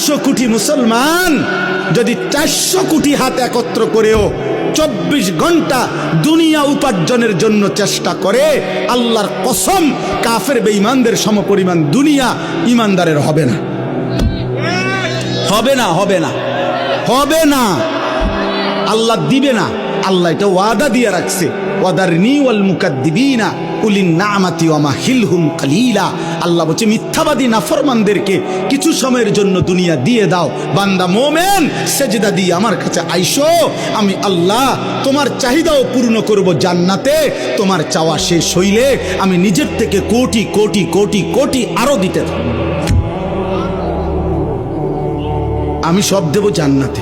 400 কোটি মুসলমান যদি 400 কোটি হাত একত্র করেও 24 ঘন্টা দুনিয়া উপার্জনের জন্য চেষ্টা করে, আল্লাহর কসম কাফের বেঈমানদের সমপরিমাণ দুনিয়া ইমানদারের হবে না, হবে না, হবে না, হবে না। আল্লাহ দিবে না, আল্লাহ এটা ওয়াদা দিয়ে রাখছে, ওয়াদারনি ওয়াল মুকাদ্দিবিনা উলিন নামাতি ওয়া মাহিলহুম কালিলা। আল্লাহ বলছে মিথ্যাবাদী নাফরমানদেরকে কিছু সময়ের জন্য দুনিয়া দিয়ে দাও। বান্দা মোমেন সেজদা দিয়ে আমার কাছে আইসো, আমি আল্লাহ তোমার চাহিদাও পূর্ণ করব জান্নাতে। তোমার চাওয়া শেষ হইলে আমি নিজের থেকে কোটি কোটি কোটি কোটি আরো দিতে থাকব, আমি সব দেব জান্নাতে।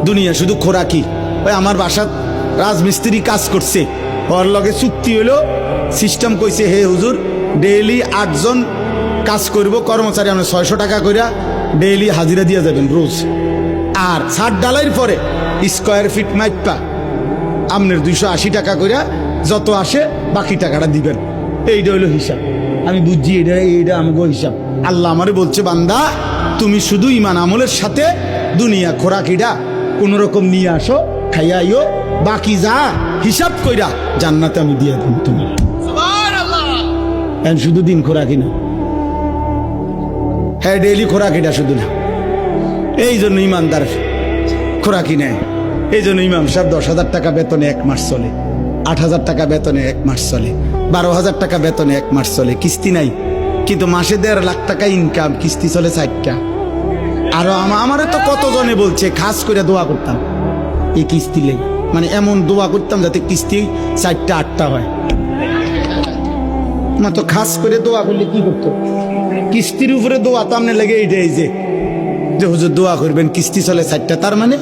দুনিয়া শুধু খোরাকি। ওই আমার বাসার রাজমিস্ত্রি কাজ করছে, ওর লগে চুক্তি হইলো, সিস্টেম কইছে হে হুজুর ডেইলি 8 জন কাজ করব, কর্মচারী আমরা 600 টাকা কইরা ডেইলি হাজিরা দিয়ে যাবেন রোজ। আর 60 ডালাইয়ের পরে স্কোয়ার ফিট মাইপা আপনার 280 টাকা কইরা যত আসে বাকি টাকাটা দিবেন। এইটা হইলো হিসাব। আমি বুঝছি এইটা আমাকে হিসাব। আল্লাহ আমারে বলছে বান্দা তুমি শুধু ইমান আমলের সাথে দুনিয়া খোরাকিটা কোনো রকম নিয়ে আসো, খাইয়া আইও, বাকি যা হিসাব কইরা জান্নাতে আমি দিয়ে দেব তুমি। শুধু দিন খোরাকি না, হ্যাঁ ডেইলি খোরাকিটা শুধু না। এই জন্য ইমানদার খোরাকি নেয়। এই জন্য ইমাম সাহেব 10,000 টাকা বেতনে 1 মাস চলে, 8,000 টাকা বেতনে 1 মাস চলে, 12,000 টাকা বেতনে 1 মাস চলে, কিস্তি নাই। কিন্তু মাসে 1.5 লাখ টাকা ইনকাম, কিস্তি চলে 4টা। আর আমারে তো কতজনে বলছে খাস করে দোয়া করতাম এই কিস্তি লেগে, মানে এমন দোয়া করতাম যাতে কিস্তি 4টা 8টা হয়। না তো খাস করে দোয়া করলে কি করতো, কিস্তির উপরে দোয়া তো আমনে লেগে এইটাই যে হুজুর দোয়া করবেন কিস্তি চলে 4টা, তার মানে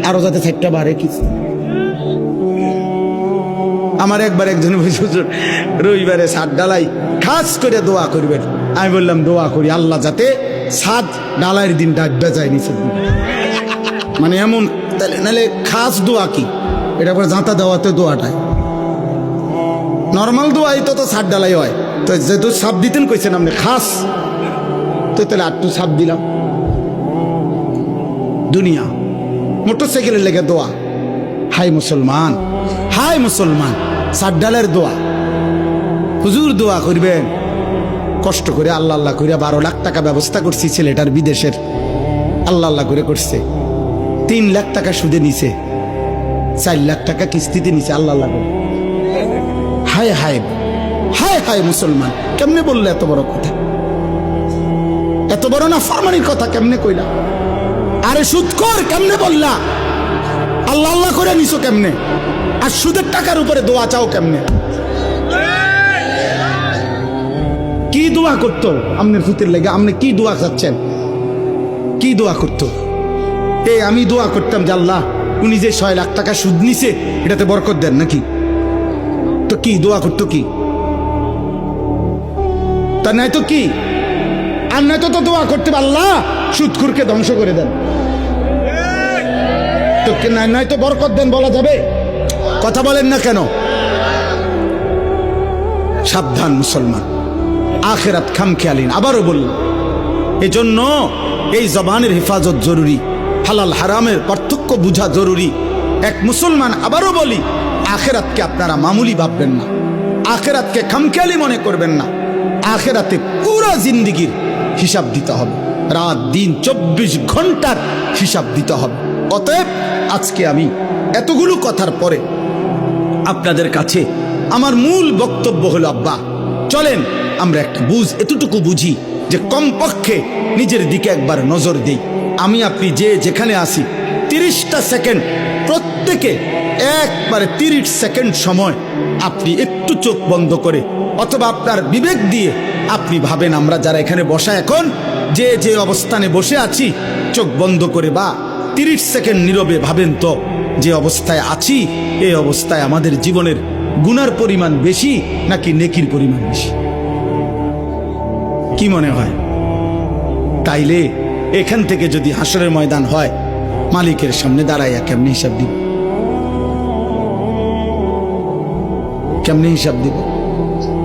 আরো যাতে 4টা বাড়ে কিস্তি। আমার একবার একজন হুজুর রবিবারে 7 ডালাই খাস করে দোয়া করবেন। আমি বললাম দোয়া করি আল্লাহ যাতে 7 ডালাইয়ের দিন ডাকবে যায় নিচে, মানে এমন। নাহলে খাস দোয়া কি, এটা করে জাঁতা দেওয়াতে দোয়াটাই নর্মাল দোয়াই তো 7 ডালাই হয়। তো যেহেতু সাপ দিতেন কইছেন আপনি খাস, তো তাহলে 8টু সাপ দিলাম। দুনিয়া মোটরসাইকেলের লেগে দোয়া, হাই মুসলমান, হাই মুসলমান, 7 ডালের দোয়া। হুজুর দোয়া করবেন কষ্ট করে, আল্লাহ আল্লাহ করে 12 লাখ টাকা ব্যবস্থা করছি ছেলেটার বিদেশের, আল্লাহ আল্লাহ করে করছে। 3 লাখ টাকা সুদে নিছে, 4 লাখ টাকা কিস্তিতে নিছে, আল্লাহ আল্লাহ করে। হায় হায় হায় হায় মুসলমান, কেমনে বললে এত বড় কথা, এত বড় না ফরমানির কথা কেমনে কইলা? আরে সুদখোর কেমনে বললা? আল্লাহ আল্লাহ করে নিছো কেমনে? আর সুদের টাকার উপরে দোয়া চাও কেমনে? কি দোয়া করতো আপনার ফুতের লেগে? আপনি কি দোয়া চাচ্ছেন? কি দোয়া করতো? আমি দোয়া করতাম যে আল্লাহ উনি যে 6 লাখ টাকা সুদ নিছে এটাতে বরকত দেন নাকি। তো কি দোয়া করতো কি? তা নাই তো কি? আর নাই তো দোয়া করতে আল্লাহ সুদখোরকে ধ্বংস করে দেন। তো নাই তো বরকত দেন বলা যাবে? কথা বলেন না কেন? সাবধান মুসলমান, আখিরাত খামখেয়ালিন। আবারও বললাম, এজন্য এই জবানের হেফাজত জরুরি, হালাল হারামের পার্থক্য বুঝা জরুরি। এক মুসলমান, আবারও বলি, আখিরাতকে আপনারা মামুলি ভাববেন না, আখিরাতকে খামখেয়ালি মনে করবেন না। আখিরাতে পুরা জিন্দেগির হিসাব দিতে হবে, রাত দিন 24 ঘন্টার হিসাব দিতে হবে। অতএব আজকে আমি এতগুলো কথার পরে আপনাদের কাছে আমার মূল বক্তব্য হলো, আব্বা চলেন আমরা একটা এতটুকু বুঝি যে কমপক্ষে নিজের দিকে একবার নজর দেই। আমি আপনি যে যেখানে আসি 30টা সেকেন্ড, প্রত্যেকে একবারে 30 সেকেন্ড সময় আপনি একটু চোখ বন্ধ করে অথবা আপনার বিবেক দিয়ে আপনি ভাবেন, আমরা যারা এখানে বসা এখন যে অবস্থানে বসে আছি, চোখ বন্ধ করে বা 30 সেকেন্ড নীরবে ভাবেন তো যে অবস্থায় আছি, এই অবস্থায় আমাদের জীবনের গুনার পরিমাণ বেশি নাকি নেকির পরিমাণ বেশি? কি মনে হয়? তাইলে এখান থেকে যদি হাসরের ময়দান হয়, মালিকের সামনে দাঁড়াইয়া কেমনে হিসাব দিব? কেমনে হিসাব দিব?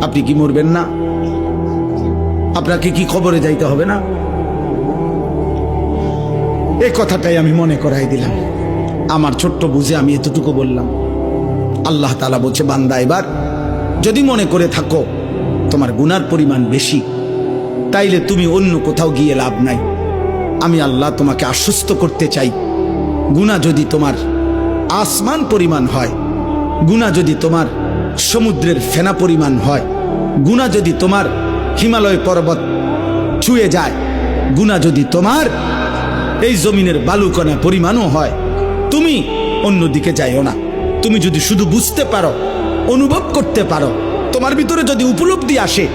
আপনি কি মরবেন না? আপনাকে কি খবরে যাইতে হবে না? এই কথাটাই আমি মনে করাই দিলাম। আমার ছোট্ট বুঝে আমি এতটুকু বললাম। আল্লাহ তাআলা বলছে, বান্দা এবার যদি মনে করে থাকো তোমার গুনার পরিমাণ বেশি, তাইলে তুমি অন্য কোথাও গিয়ে লাভ নাই। আমি আল্লাহ তোমাকে আশ্বস্ত করতে চাই, গুনাহ যদি তোমার আসমান পরিমাণ হয়, গুনাহ যদি তোমার সমুদ্রের ফেনা পরিমাণ হয়, গুনাহ যদি তোমার হিমালয় পর্বত ছুঁয়ে যায়, গুনাহ যদি তোমার এই জমিনের বালুকণা পরিমাণও হয়, তুমি অন্যদিকে যাইও না। তুমি যদি শুধু বুঝতে পারো, অনুভব করতে পারো, তোমার ভিতরে যদি উপলব্ধি আসে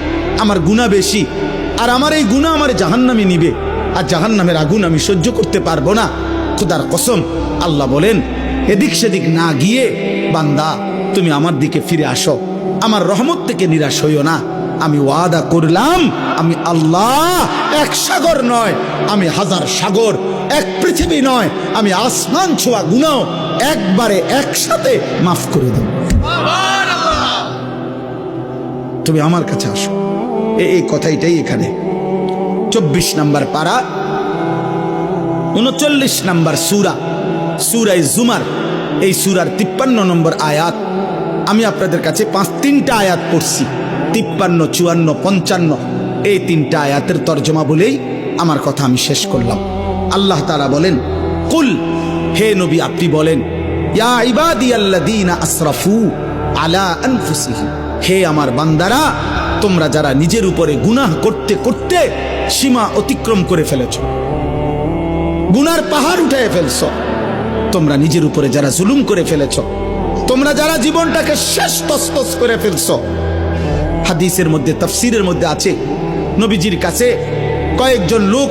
আমার গুনাহ বেশি, আর আমার এই গুনাহ আমার জাহান্নামে নিবে, আর জাহান্নামের আগুন আমি সহ্য করতে পারবো না, খোদার কসম আল্লাহ বলেন এদিক সেদিক না গিয়ে বান্দা তুমি আমার দিকে ফিরে আসো, আমার রহমত থেকে নিরাশ হইও না। আমি ওয়াদা করলাম, আমি আল্লাহ এক সাগর নয়, আমি হাজার সাগর, এক পৃথিবী নয়, আমি আসমান ছোঁয়া গুনাহ একবারে একসাথে মাফ করে দেব। তুমি আমার কাছে আসো। এই কথাইটাই এখানে 24 নম্বর পারা 39 নম্বর সূরা, সূরা জুমার, এই সূরার 53 নম্বর আয়াত। আমি আপনাদের কাছে 3টা আয়াত পড়ছি, 53, 54, 55, এই 3টা আয়াতের তর্জমা বলেই আমার কথা আমি শেষ করলাম। আল্লাহ তাআলা বলেন, কুল, হে নবী আপনি বলেন, ইয়া ইবাদিয়াল্লাযীনা আসরাফু আলা আনফুসিহিম, হে আমার বান্দারা, তোমরা যারা নিজের উপরে গুনাহ করতে করতে সীমা অতিক্রম করে ফেলেছ, গুনার পাহাড় উঠে ফেলছো, তোমরা নিজের উপরে যারা জুলুম করে ফেলেছ, তোমরা যারা জীবনটাকে শেষ তসতস করে ফেলছো। হাদিসের মধ্যে, তাফসীরের মধ্যে আছে, নবীজির কাছে কয়েকজন লোক